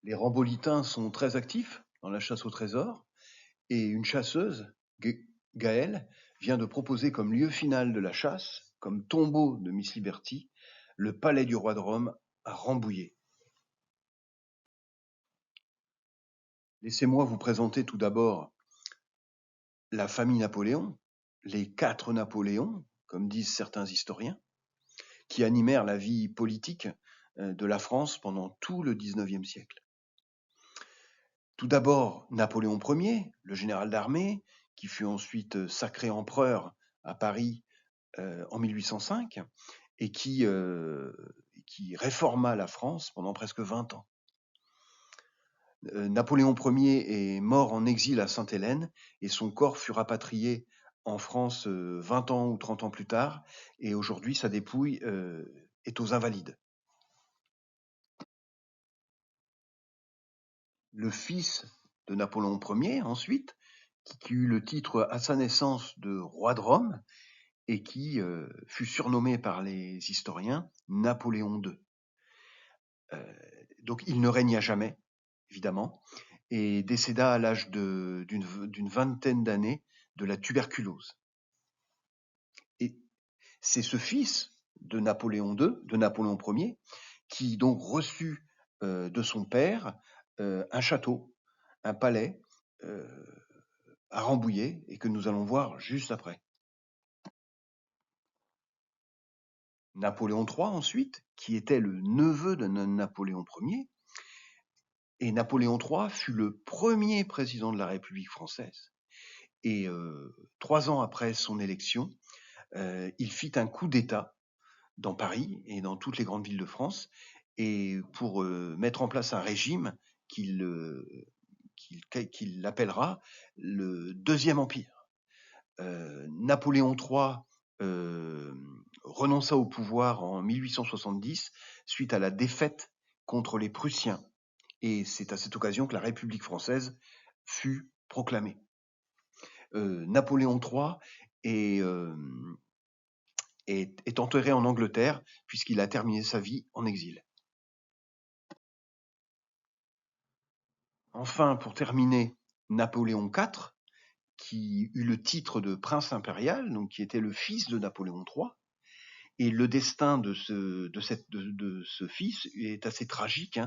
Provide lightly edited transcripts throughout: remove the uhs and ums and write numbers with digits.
Les Rambolitains sont très actifs dans la chasse au trésor et une chasseuse, Gaëlle, vient de proposer comme lieu final de la chasse, comme tombeau de Miss Liberty, le palais du roi de Rome à Rambouillet. Laissez-moi vous présenter tout d'abord la famille Napoléon, les 4 Napoléons, comme disent certains historiens, qui animèrent la vie politique de la France pendant tout le XIXe siècle. Tout d'abord, Napoléon Ier, le général d'armée, qui fut ensuite sacré empereur à Paris en 1805 et qui réforma la France pendant presque 20 ans. Napoléon Ier est mort en exil à Sainte-Hélène et son corps fut rapatrié en France 20 ans ou 30 ans plus tard, et aujourd'hui sa dépouille est aux Invalides. Le fils de Napoléon Ier, ensuite, qui eut le titre à sa naissance de roi de Rome et qui fut surnommé par les historiens Napoléon II. Donc il ne régna jamais, évidemment, et décéda à l'âge d'une vingtaine d'années de la tuberculose. Et c'est ce fils de Napoléon II, de Napoléon Ier, qui donc reçut de son père un château, un palais à Rambouillet, et que nous allons voir juste après. Napoléon III ensuite, qui était le neveu de Napoléon Ier, et Napoléon III fut le premier président de la République française. Et 3 ans après son élection, il fit un coup d'État dans Paris et dans toutes les grandes villes de France, et pour mettre en place un régime qu'il appellera le Deuxième Empire. Napoléon III renonça au pouvoir en 1870 suite à la défaite contre les Prussiens, et c'est à cette occasion que la République française fut proclamée. Napoléon III est enterré en Angleterre puisqu'il a terminé sa vie en exil. Enfin, pour terminer, Napoléon IV, qui eut le titre de prince impérial, donc qui était le fils de Napoléon III. Et le destin de ce fils est assez tragique,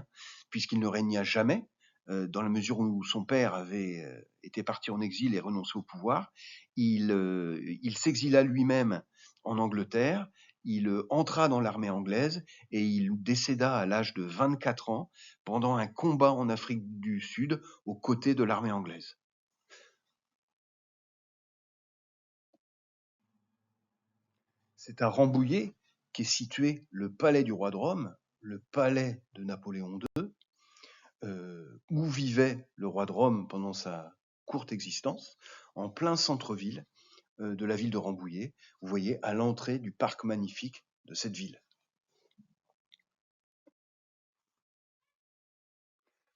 puisqu'il ne régna jamais, dans la mesure où son père avait été parti en exil et renoncé au pouvoir. Il s'exila lui-même en Angleterre, il entra dans l'armée anglaise et il décéda à l'âge de 24 ans pendant un combat en Afrique du Sud aux côtés de l'armée anglaise. C'est à Rambouillet qu'est situé le palais du roi de Rome, le palais de Napoléon II, où vivait le roi de Rome pendant sa courte existence, en plein centre-ville de la ville de Rambouillet. Vous voyez, à l'entrée du parc magnifique de cette ville.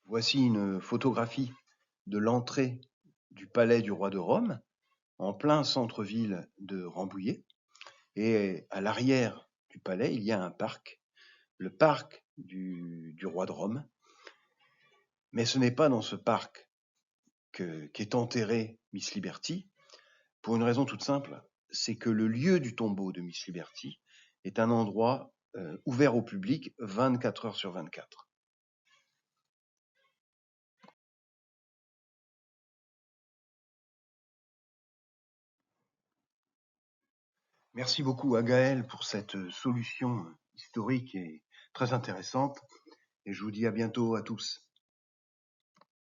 Voici une photographie de l'entrée du palais du roi de Rome, en plein centre-ville de Rambouillet. Et à l'arrière du palais, il y a un parc, le parc du roi de Rome. Mais ce n'est pas dans ce parc qu'est enterrée Miss Liberty, pour une raison toute simple, c'est que le lieu du tombeau de Miss Liberty est un endroit ouvert au public 24 heures sur 24. Merci beaucoup à Gaël pour cette solution historique et très intéressante, et je vous dis à bientôt à tous.